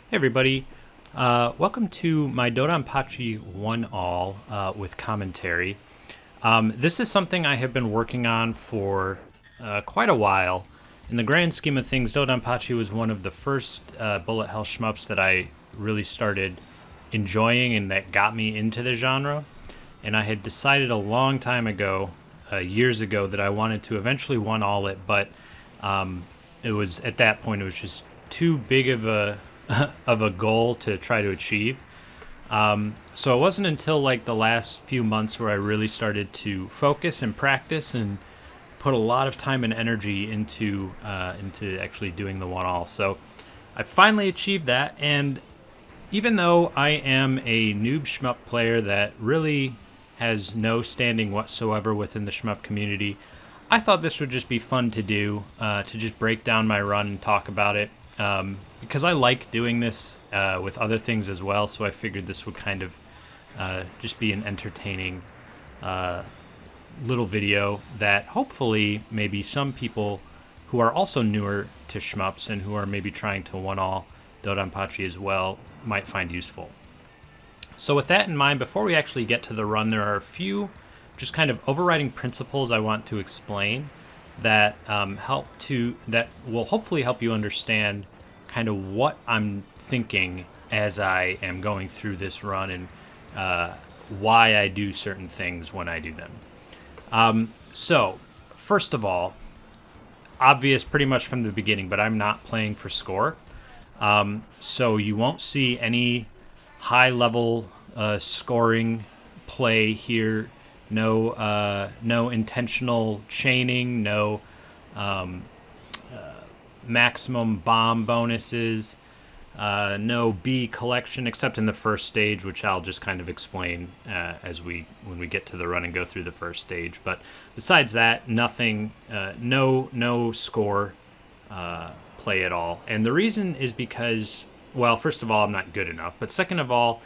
Hey everybody, welcome to my DoDonPachi 1 all with commentary. This is something I have been working on for quite a while. In the grand scheme of things, DoDonPachi was one of the first bullet hell shmups that I really started enjoying and that got me into the genre. And I had decided a long time ago, years ago, that I wanted to eventually 1 all it, but it was at that point it was just too big of a of a goal to try to achieve. So it wasn't until like the last few months where I really started to focus and practice and put a lot of time and energy into actually doing the 1 all. So I finally achieved that, and even though I am a noob shmup player that really has no standing whatsoever within the shmup community, I thought this would just be fun to do, to just break down my run and talk about it. Because I like doing this with other things as well, so I figured this would kind of just be an entertaining little video that hopefully maybe some people who are also newer to shmups and who are maybe trying to 1 all DoDonPachi as well might find useful. So with that in mind, before we actually get to the run, there are a few just kind of overriding principles I want to explain that that will hopefully help you understand kind of what I'm thinking as I am going through this run and why I do certain things when I do them. So first of all, obvious pretty much from the beginning, but I'm not playing for score. So you won't see any high level scoring play here. No intentional chaining, no maximum bomb bonuses, no B collection except in the first stage, which I'll just kind of explain when we get to the run and go through the first stage. But besides that, nothing, no score play at all. And the reason is because, well, first of all, I'm not good enough, but second of all,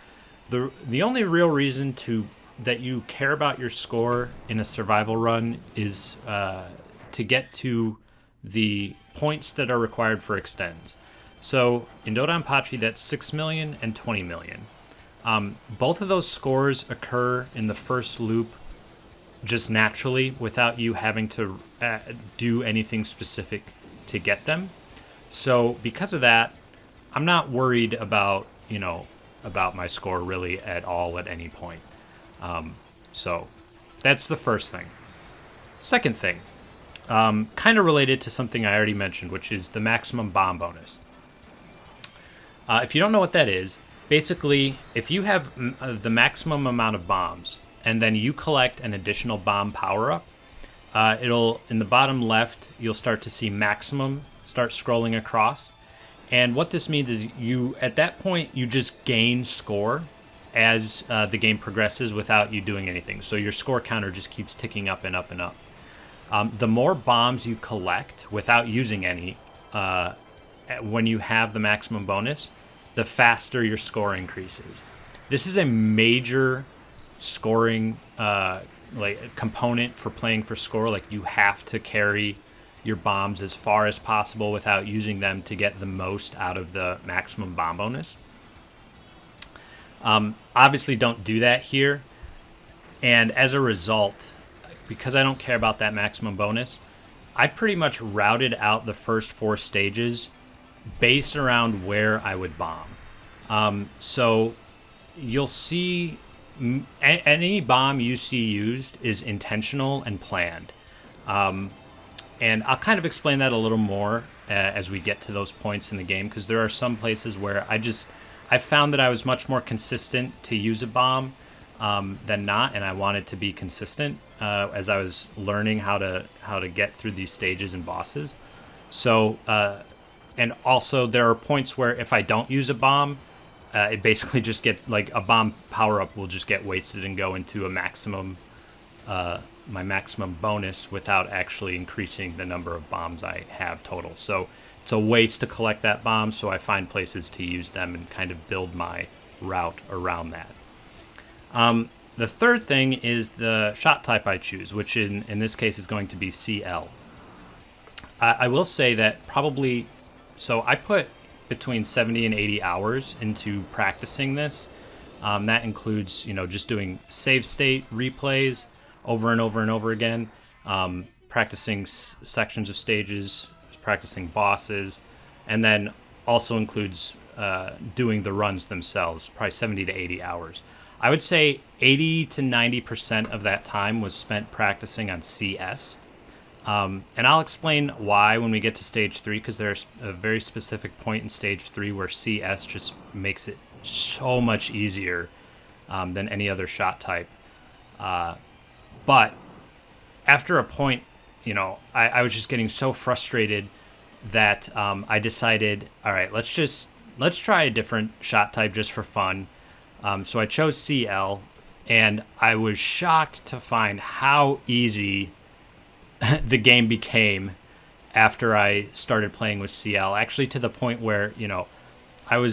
the only real reason that you care about your score in a survival run is to get to the points that are required for extends. So in DoDonPachi, that's 6 million and 20 million. Both of those scores occur in the first loop just naturally without you having to do anything specific to get them. So because of that, I'm not worried about my score really at all at any point. So that's the first thing. Second thing, kind of related to something I already mentioned, which is the maximum bomb bonus. If you don't know what that is, basically, if you have the maximum amount of bombs and then you collect an additional bomb power-up, in the bottom left, you'll start to see maximum start scrolling across. And what this means is at that point, you just gain score as the game progresses without you doing anything. So your score counter just keeps ticking up and up and up. The more bombs you collect without using any, when you have the maximum bonus, the faster your score increases. This is a major scoring component for playing for score. Like, you have to carry your bombs as far as possible without using them to get the most out of the maximum bomb bonus. Obviously don't do that here, and as a result, because I don't care about that maximum bonus, I pretty much routed out the first 4 stages based around where I would bomb. So you'll see any bomb you see used is intentional and planned. And I'll kind of explain that a little more as we get to those points in the game, because there are some places where I found that I was much more consistent to use a bomb than not, and I wanted to be consistent as I was learning how to get through these stages and bosses. So, and also there are points where if I don't use a bomb, it basically just gets like a bomb power up will just get wasted and go into a maximum, my maximum bonus without actually increasing the number of bombs I have total. So it's a waste to collect that bomb, so I find places to use them and kind of build my route around that. The third thing is the shot type I choose, which in this case is going to be CL. I will say that probably, so I put between 70 and 80 hours into practicing this. That includes, just doing save state replays over and over and over again, practicing sections of stages, practicing bosses, and then also includes doing the runs themselves, probably 70 to 80 hours. I would say 80 to 90% of that time was spent practicing on CS. And I'll explain why when we get to stage 3, because there's a very specific point in stage 3 where CS just makes it so much easier than any other shot type. But after a point, I was just getting so frustrated that I decided, all right, let's try a different shot type just for fun. So I chose CL, and I was shocked to find how easy the game became after I started playing with CL. Actually, to the point where I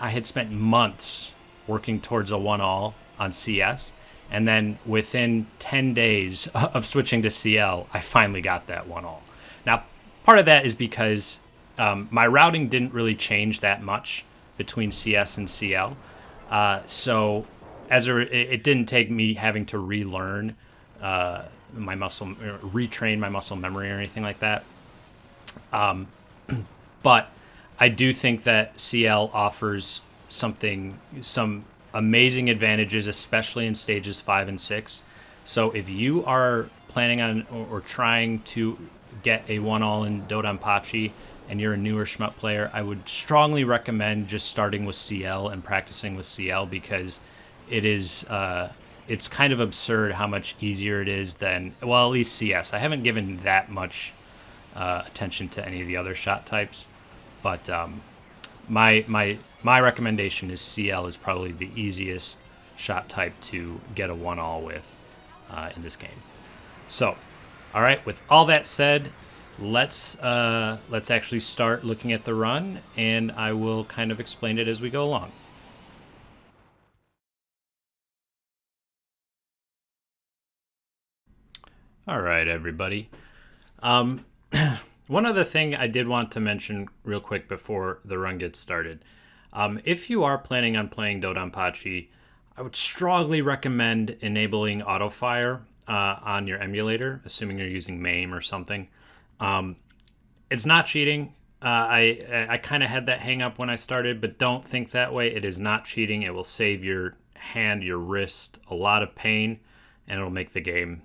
had spent months working towards a 1-all on CS, and then within 10 days of switching to CL, I finally got that 1-all. Now, part of that is because my routing didn't really change that much between CS and CL, so it didn't take me having to relearn retrain my muscle memory or anything like that. But I do think that CL offers some amazing advantages, especially in stages 5 and 6. So if you are planning on or trying to get a 1-all in DoDonPachi and you're a newer shmup player, I would strongly recommend just starting with CL and practicing with CL, because it is it's kind of absurd how much easier it is than, well, at least CS. I haven't given that much attention to any of the other shot types, but my recommendation is CL is probably the easiest shot type to get a 1-all with in this game. So, all right, with all that said, let's actually start looking at the run, and I will kind of explain it as we go along. All right, everybody. One other thing I did want to mention real quick before the run gets started. If you are planning on playing DoDonPachi, I would strongly recommend enabling autofire on your emulator, assuming you're using MAME or something. It's not cheating. I kind of had that hang up when I started, but don't think that way. It is not cheating. It will save your hand, your wrist, a lot of pain, and it'll make the game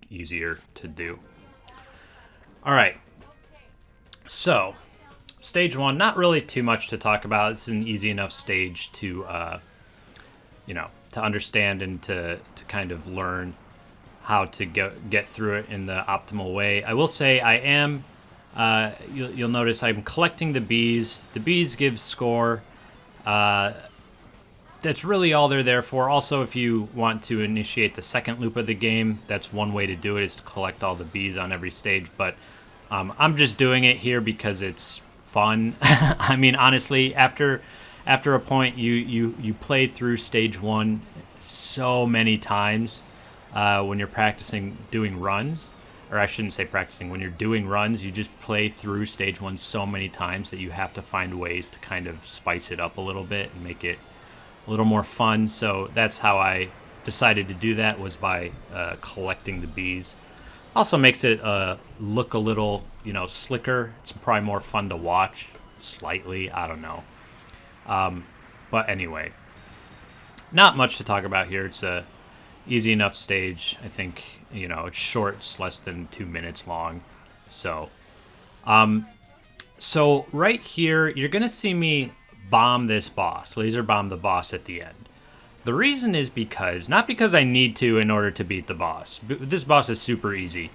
easier to do. All right, so stage 1, not really too much to talk about. It's an easy enough stage to to understand and to kind of learn how to get through it in the optimal way. I will say I am you'll notice I'm collecting the bees. The bees give score. That's really all they're there for. Also, if you want to initiate the second loop of the game, that's one way to do it, is to collect all the bees on every stage. But I'm just doing it here because it's fun. I mean, honestly, after a point, you play through stage 1 so many times when you're practicing doing runs. Or I shouldn't say practicing. When you're doing runs, you just play through stage 1 so many times that you have to find ways to kind of spice it up a little bit and make it a little more fun. So that's how I decided to do that, was by collecting the bees. Also makes it look a little, slicker. It's probably more fun to watch, slightly. I don't know. But anyway, not much to talk about here. It's a easy enough stage. I think, it's short. It's less than 2 minutes long. So, so right here, you're going to see me bomb this boss, laser bomb the boss at the end. The reason is not because I need to in order to beat the boss. This boss is super easy.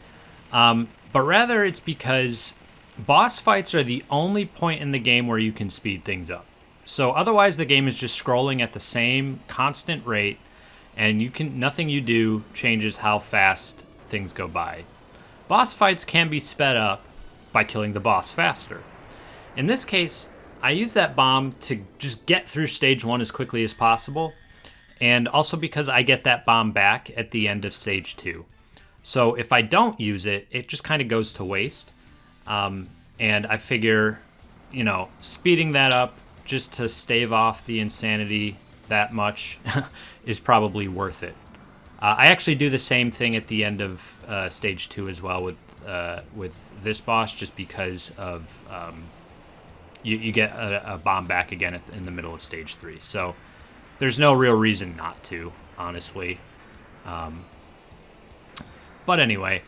But rather it's because boss fights are the only point in the game where you can speed things up. So otherwise the game is just scrolling at the same constant rate, and nothing you do changes how fast things go by. Boss fights can be sped up by killing the boss faster. In this case, I use that bomb to just get through stage 1 as quickly as possible, and also because I get that bomb back at the end of stage 2. So if I don't use it, it just kind of goes to waste. And I figure you know, speeding that up just to stave off the insanity that much is probably worth it. I actually do the same thing at the end of stage 2 as well with this boss, just because of you get a bomb back again in the middle of stage 3. So there's no real reason not to, honestly. But anyway,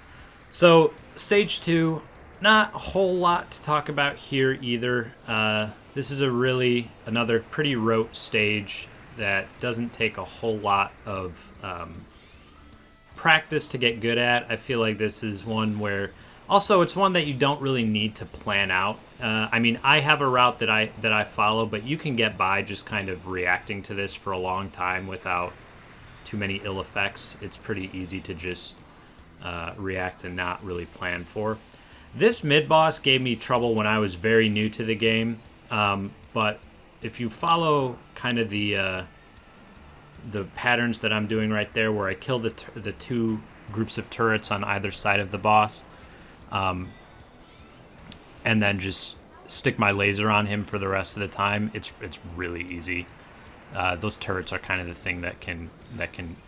so stage 2, not a whole lot to talk about here either. This is another pretty rote stage that doesn't take a whole lot of practice to get good at. I feel like this is one where, also, it's one that you don't really need to plan out. I mean, I have a route that I follow, but you can get by just kind of reacting to this for a long time without too many ill effects. It's pretty easy to just react and not really plan for. This mid-boss gave me trouble when I was very new to the game, but if you follow kind of the patterns that I'm doing right there, where I kill the two groups of turrets on either side of the boss, and then just stick my laser on him for the rest of the time, it's really easy. Those turrets are kind of the thing that can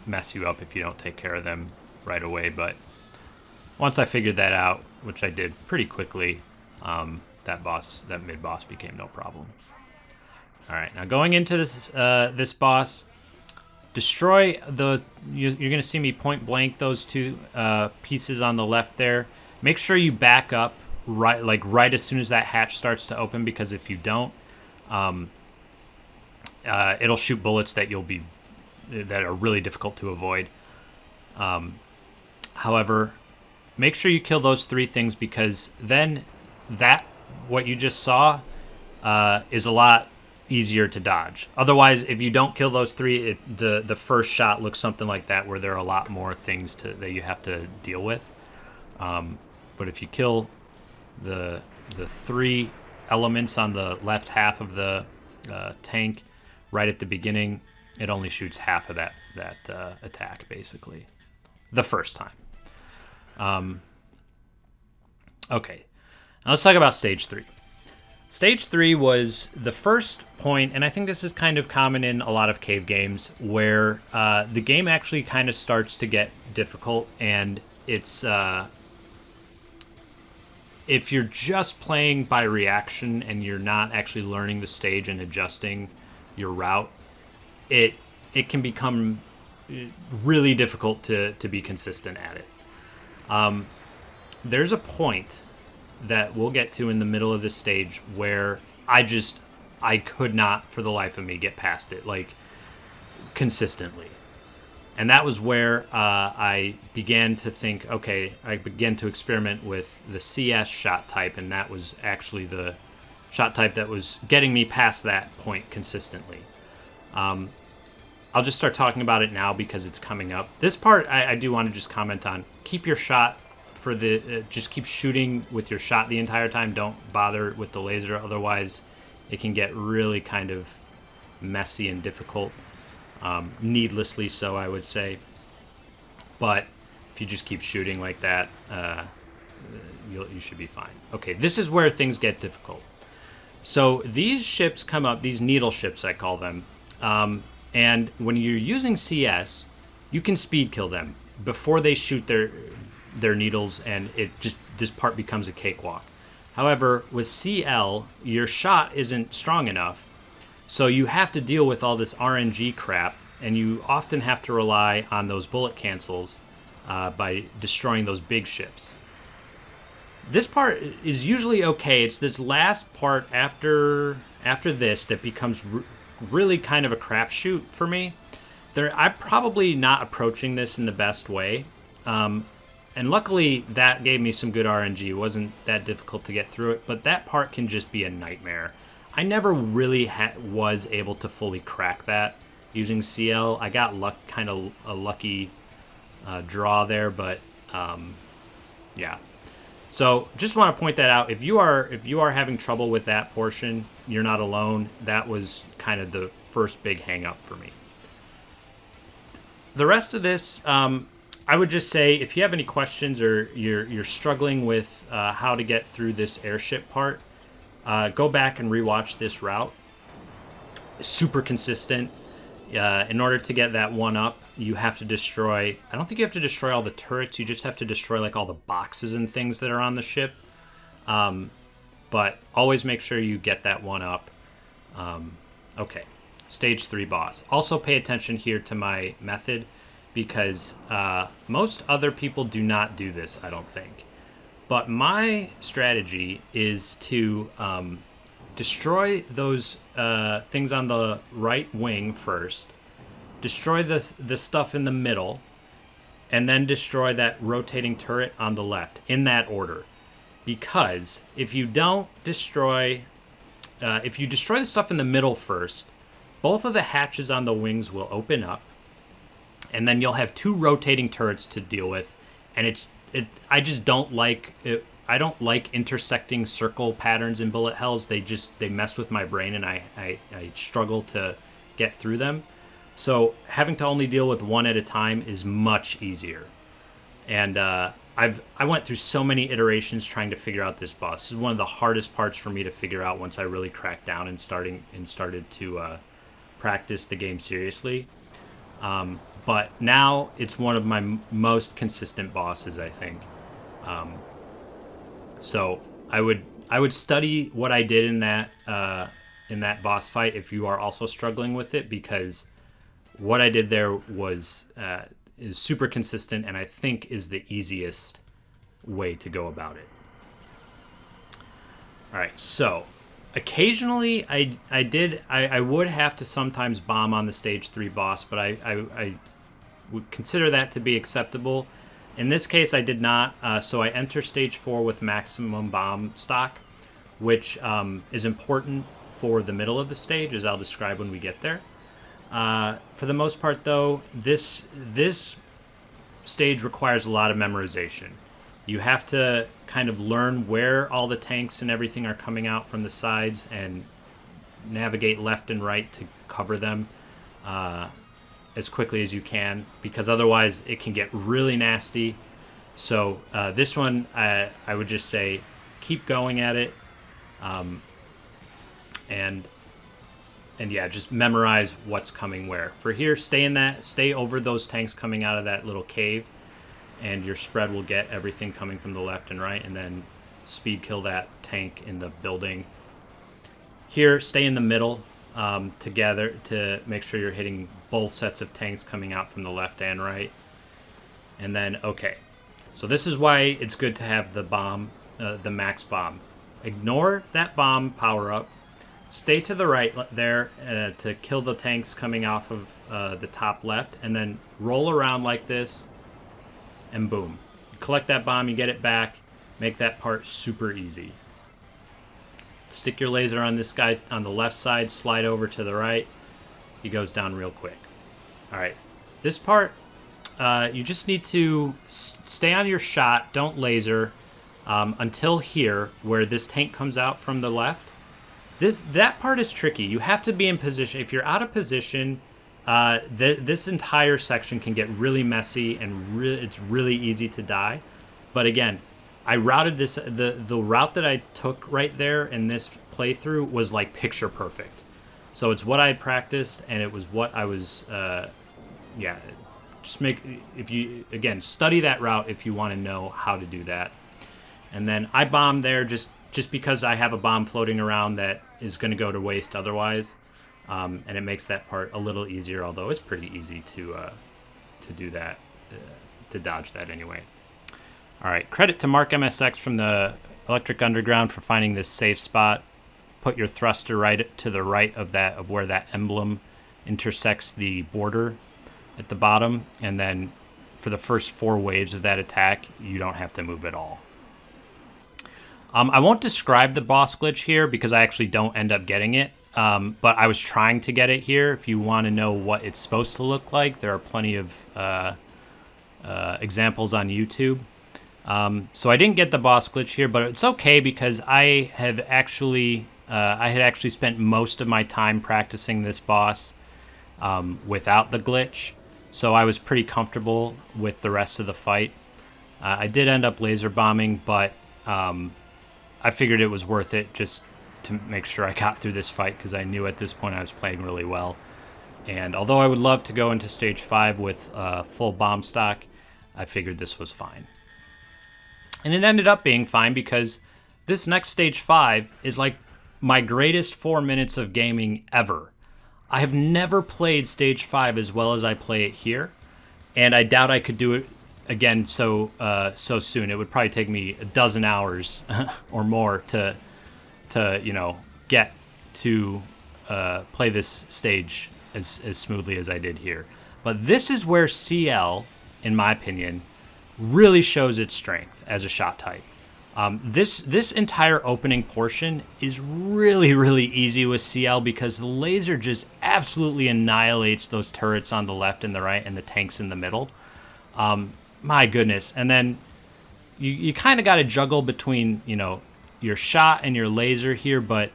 mess you up if you don't take care of them right away. But once I figured that out, which I did pretty quickly, that mid-boss became no problem. All right, now going into this boss, destroy you're going to see me point blank those two pieces on the left there. Make sure you back up right as soon as that hatch starts to open, because if you don't, it'll shoot bullets that are really difficult to avoid. However, make sure you kill those 3 things, because then what you just saw is a lot easier to dodge. Otherwise, if you don't kill those 3, the first shot looks something like that, where there are a lot more things that you have to deal with. But if you kill the 3 elements on the left half of the tank right at the beginning, it only shoots half of that attack, basically, the first time. Okay, now let's talk about stage 3. Stage 3 was the first point, and I think this is kind of common in a lot of cave games, where the game actually kind of starts to get difficult, and it's if you're just playing by reaction and you're not actually learning the stage and adjusting your route, it can become really difficult to be consistent at it. There's a point that we'll get to in the middle of this stage where I could not for the life of me get past it, like, consistently. And that was where I began to think, okay, I began to experiment with the CS shot type, and that was actually the shot type that was getting me past that point consistently. I'll just start talking about it now because it's coming up. This part I do want to just comment on. Keep your shot just keep shooting with your shot the entire time. Don't bother with the laser, otherwise it can get really kind of messy and difficult. Needlessly so, I would say. But if you just keep shooting like that, you should be fine. Okay, this is where things get difficult. So these ships come up, these needle ships I call them, and when you're using CS, you can speed kill them before they shoot their needles, and this part becomes a cakewalk. However, with CL, your shot isn't strong enough, so you have to deal with all this RNG crap, and you often have to rely on those bullet cancels by destroying those big ships. This part is usually okay. It's this last part after this that becomes really kind of a crapshoot for me. I'm probably not approaching this in the best way. And luckily, that gave me some good RNG. It wasn't that difficult to get through it, but that part can just be a nightmare. I never really was able to fully crack that using CL. I got kind of a lucky draw there, but yeah. So just want to point that out. If you are having trouble with that portion, you're not alone. That was kind of the first big hang up for me. The rest of this, I would just say, if you have any questions or you're struggling with how to get through this airship part, go back and rewatch this route. Super consistent. In order to get that 1-up, you have to destroy... I don't think you have to destroy all the turrets. You just have to destroy like all the boxes and things that are on the ship. But always make sure you get that 1-up. Okay, stage 3 boss. Also pay attention here to my method, because most other people do not do this, I don't think. But my strategy is to destroy those things on the right wing first, destroy the stuff in the middle, and then destroy that rotating turret on the left, in that order. Because if you don't destroy... if you destroy the stuff in the middle first, both of the hatches on the wings will open up, and then you'll have 2 rotating turrets to deal with, and I just don't like it. I don't like intersecting circle patterns in bullet hells. They mess with my brain, and I struggle to get through them. So having to only deal with one at a time is much easier. And I went through so many iterations trying to figure out this boss. This is one of the hardest parts for me to figure out once I really cracked down and started to practice the game seriously. But now it's one of my most consistent bosses, I think. So I would study what I did in that boss fight if you are also struggling with it, because what I did there is super consistent, and I think is the easiest way to go about it. All right, so occasionally I would have to sometimes bomb on the stage 3 boss, but I would consider that to be acceptable. In this case, I did not, so I enter stage 4 with maximum bomb stock, which is important for the middle of the stage, as I'll describe when we get there. For the most part, though, this stage requires a lot of memorization. You have to kind of learn where all the tanks and everything are coming out from the sides and navigate left and right to cover them as quickly as you can, because otherwise it can get really nasty. So this one, I would just say keep going at it, and yeah, just memorize what's coming where. For here, stay over those tanks coming out of that little cave, and your spread will get everything coming from the left and right, and then speed kill that tank in the building. Here, stay in the middle together to make sure you're hitting both sets of tanks coming out from the left and right. And then, okay, so this is why it's good to have the bomb, the max bomb. Ignore that bomb power up. Stay to the right there to kill the tanks coming off of the top left, and then roll around like this, and boom. You collect that bomb, you get it back, make that part super easy. Stick your laser on this guy on the left side, slide over to the right. He goes down real quick. All right, this part, you just need to stay on your shot, don't laser, until here, where this tank comes out from the left. That part is tricky. You have to be in position. If you're out of position, this entire section can get really messy, and it's really easy to die. But again, I routed this. The route that I took right there in this playthrough was like picture perfect. So it's what I practiced, and it was what I was. Yeah, study that route if you want to know how to do that. And then I bombed there just because I have a bomb floating around that is going to go to waste otherwise, and it makes that part a little easier. Although it's pretty easy to do that, to dodge that anyway. All right, credit to Mark MSX from the Electric Underground for finding this safe spot. Put your thruster right to the right of where that emblem intersects the border at the bottom, and then for the first 4 waves of that attack, you don't have to move at all. I won't describe the boss glitch here because I actually don't end up getting it, but I was trying to get it here. If you want to know what it's supposed to look like, there are plenty of examples on YouTube. So I didn't get the boss glitch here, but it's okay because I had actually spent most of my time practicing this boss without the glitch, so I was pretty comfortable with the rest of the fight. I did end up laser bombing, but I figured it was worth it just to make sure I got through this fight because I knew at this point I was playing really well. And although I would love to go into stage 5 with full bomb stock, I figured this was fine. And it ended up being fine because this next stage 5 is like my greatest 4 minutes of gaming ever. I have never played stage 5 as well as I play it here, and I doubt I could do it again so soon. It would probably take me a dozen hours or more to get to play this stage as smoothly as I did here. But this is where CL, in my opinion, really shows its strength as a shot type. This entire opening portion is really, really easy with CL because the laser just absolutely annihilates those turrets on the left and the right and the tanks in the middle. My goodness. And then you kind of got to juggle between, your shot and your laser here, but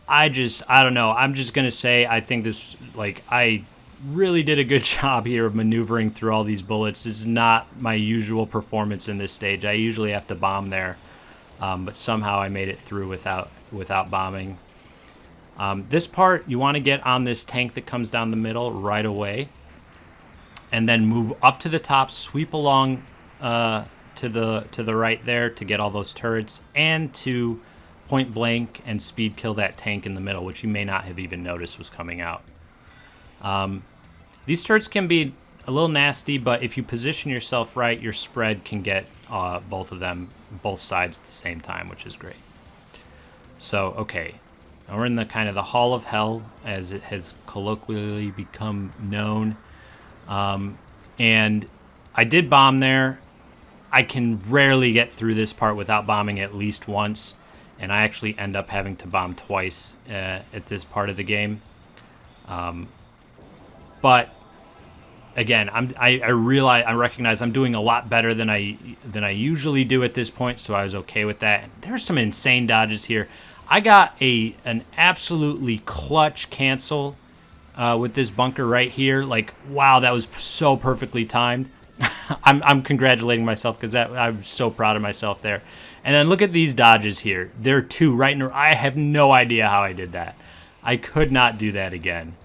I don't know. I'm just going to say I think this, I really did a good job here of maneuvering through all these bullets. This is not my usual performance in this stage. I usually have to bomb there, but somehow I made it through without bombing. This part, you want to get on this tank that comes down the middle right away, and then move up to the top, sweep along to the right there to get all those turrets, and to point blank and speed kill that tank in the middle, which you may not have even noticed was coming out. These turrets can be a little nasty, but if you position yourself right, your spread can get both sides at the same time, which is great. So, okay, now we're in the kind of the Hall of Hell, as it has colloquially become known. And I did bomb there. I can rarely get through this part without bombing at least once, and I actually end up having to bomb twice at this part of the game. But again, I recognize I'm doing a lot better than I usually do at this point, so I was okay with that. There's some insane dodges here. I got an absolutely clutch cancel with this bunker right here. Wow, that was so perfectly timed. I'm congratulating myself because I'm so proud of myself there. And then look at these dodges here. There are two right in a row. I have no idea how I did that. I could not do that again.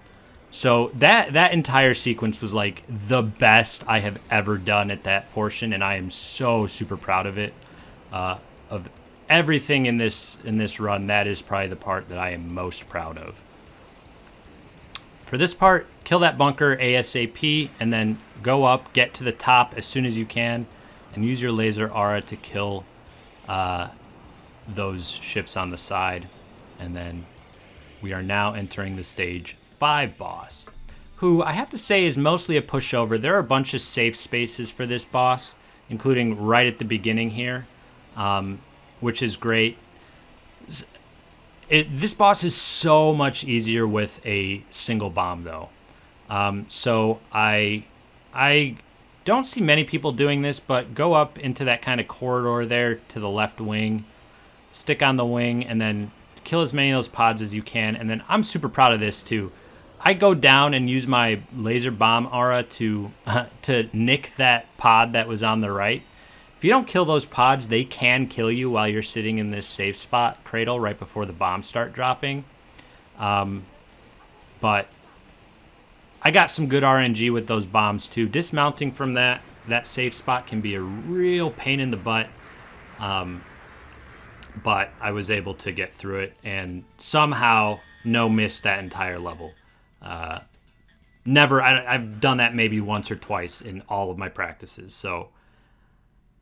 So that entire sequence was like the best I have ever done at that portion, and I am so super proud of it. Of everything in this run, that is probably the part that I am most proud of. For this part, kill that bunker ASAP, and then go up, get to the top as soon as you can, and use your laser aura to kill those ships on the side. And then we are now entering the stage 5 boss, who I have to say is mostly a pushover. There are a bunch of safe spaces for this boss, including right at the beginning here, which is great. This boss is so much easier with a single bomb, though. So I don't see many people doing this, but go up into that kind of corridor there to the left wing, stick on the wing, and then kill as many of those pods as you can. And then I'm super proud of this, too. I go down and use my laser bomb aura to nick that pod that was on the right. If you don't kill those pods, they can kill you while you're sitting in this safe spot cradle right before the bombs start dropping. But I got some good RNG with those bombs too. Dismounting from that safe spot can be a real pain in the butt. But I was able to get through it and somehow no miss that entire level. I've done that maybe once or twice in all of my practices. So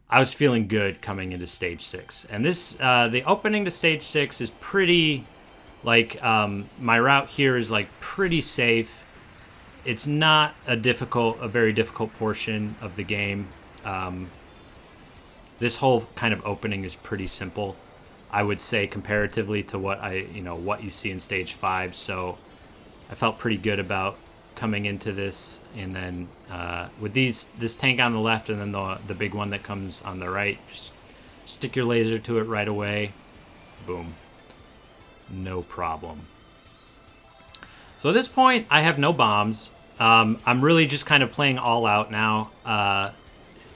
I was feeling good coming into stage 6. And this, the opening to stage 6 is pretty, my route here is pretty safe. It's not a very difficult portion of the game. This whole kind of opening is pretty simple, I would say, comparatively to what you see in stage 5. So I felt pretty good about coming into this, and then with this tank on the left and then the big one that comes on the right, just stick your laser to it right away. Boom. No problem. So at this point, I have no bombs. I'm really just kind of playing all out now.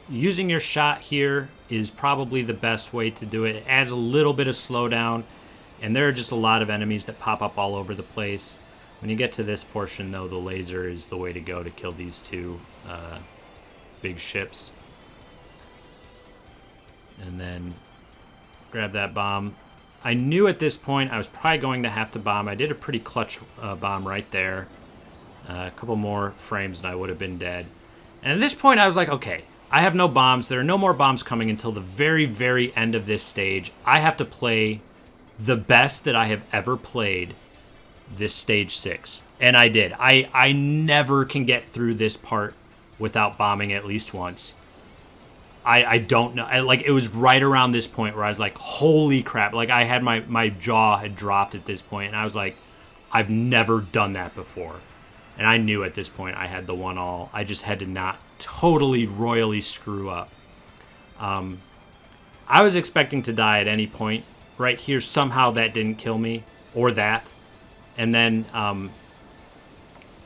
Using your shot here is probably the best way to do it. It adds a little bit of slowdown. And there are just a lot of enemies that pop up all over the place. When you get to this portion, though, the laser is the way to go to kill these two big ships. And then grab that bomb. I knew at this point I was probably going to have to bomb. I did a pretty clutch bomb right there. A couple more frames and I would have been dead. And at this point I was like, okay, I have no bombs. There are no more bombs coming until the very, very end of this stage. I have to play the best that I have ever played this stage 6. And I did. I never can get through this part without bombing at least once. I don't know. Like, it was right around this point where I was like, holy crap. Like, I had my jaw had dropped at this point, and I was like, I've never done that before. And I knew at this point I had the 1-all. I just had to not totally royally screw up. I was expecting to die at any point. Right here, somehow that didn't kill me, or that. And then,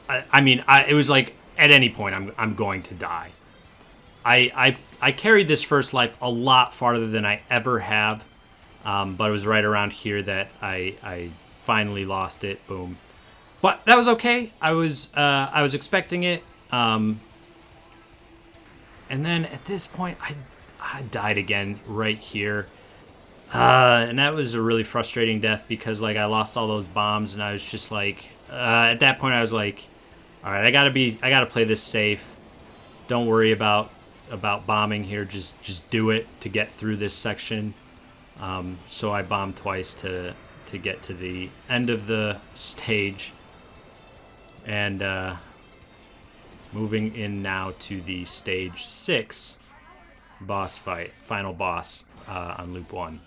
it was like, at any point I'm going to die. I carried this first life a lot farther than I ever have, but it was right around here that I finally lost it. Boom. But that was okay. I was expecting it. And then at this point, I died again right here. And that was a really frustrating death because, like, I lost all those bombs, and I was just like, at that point I was like, all right, I gotta play this safe. Don't worry about bombing here. Just do it to get through this section. So I bombed twice to get to the end of the stage. And moving in now to the stage 6 boss fight, final boss on loop 1.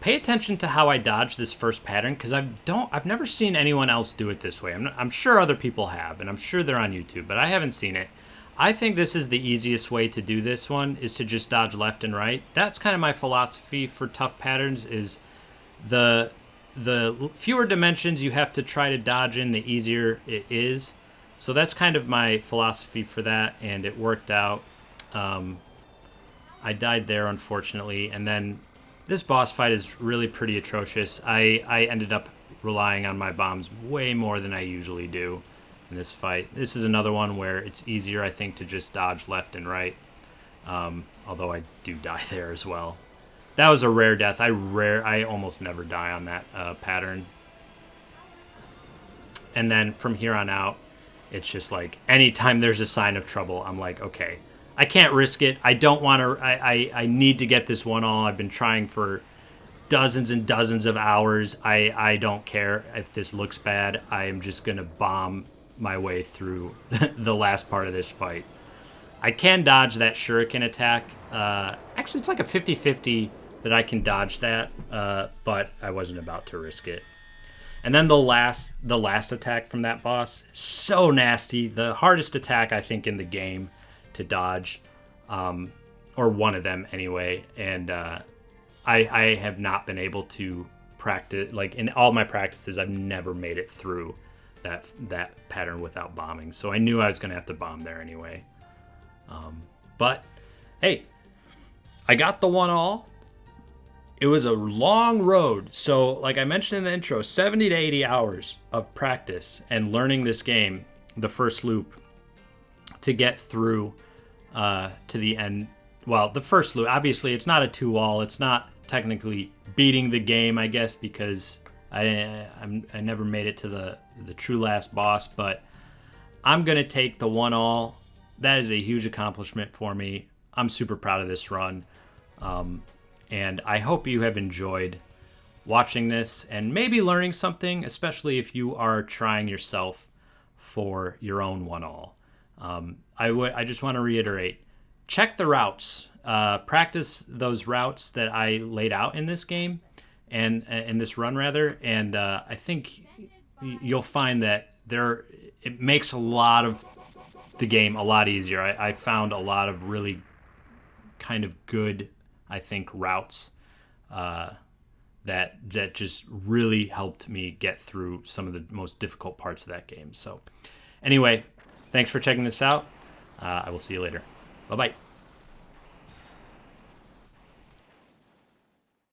Pay attention to how I dodge this first pattern, because I've never seen anyone else do it this way. I'm sure other people have, and I'm sure they're on YouTube, but I haven't seen it. I think this is the easiest way to do this one, is to just dodge left and right. That's kind of my philosophy for tough patterns, is the fewer dimensions you have to try to dodge in, the easier it is. So that's kind of my philosophy for that, and it worked out. I died there, unfortunately, and then this boss fight is really pretty atrocious. I ended up relying on my bombs way more than I usually do in this fight. This is another one where it's easier, I think, to just dodge left and right, although I do die there as well. That was a rare death. I almost never die on that pattern. And then from here on out, it's just like anytime there's a sign of trouble, I'm like, okay, I can't risk it. I don't want to. I need to get this 1-all. I've been trying for dozens and dozens of hours. I don't care if this looks bad. I am just going to bomb my way through the last part of this fight. I can dodge that shuriken attack. Actually, it's like a 50-50 that I can dodge that, but I wasn't about to risk it. And then the last attack from that boss, so nasty. The hardest attack, I think, in the game to dodge, or one of them anyway. And I have not been able to practice, like in all my practices, I've never made it through that pattern without bombing. So I knew I was going to have to bomb there anyway. But hey, I got the 1-all. It was a long road. So like I mentioned in the intro, 70 to 80 hours of practice and learning this game, the first loop, to get through to the end. Well, the first loop, obviously it's not a 2-all. It's not technically beating the game, I guess, because I never made it to the true last boss, but I'm going to take the 1-all. That is a huge accomplishment for me. I'm super proud of this run. And I hope you have enjoyed watching this and maybe learning something, especially if you are trying yourself for your own 1-all. I just want to reiterate, check the routes. Practice those routes that I laid out in this game, and in this run rather. And I think you'll find that it makes a lot of the game a lot easier. I found a lot of really kind of good, I think, routes that just really helped me get through some of the most difficult parts of that game. So anyway, thanks for checking this out. I will see you later. Bye-bye.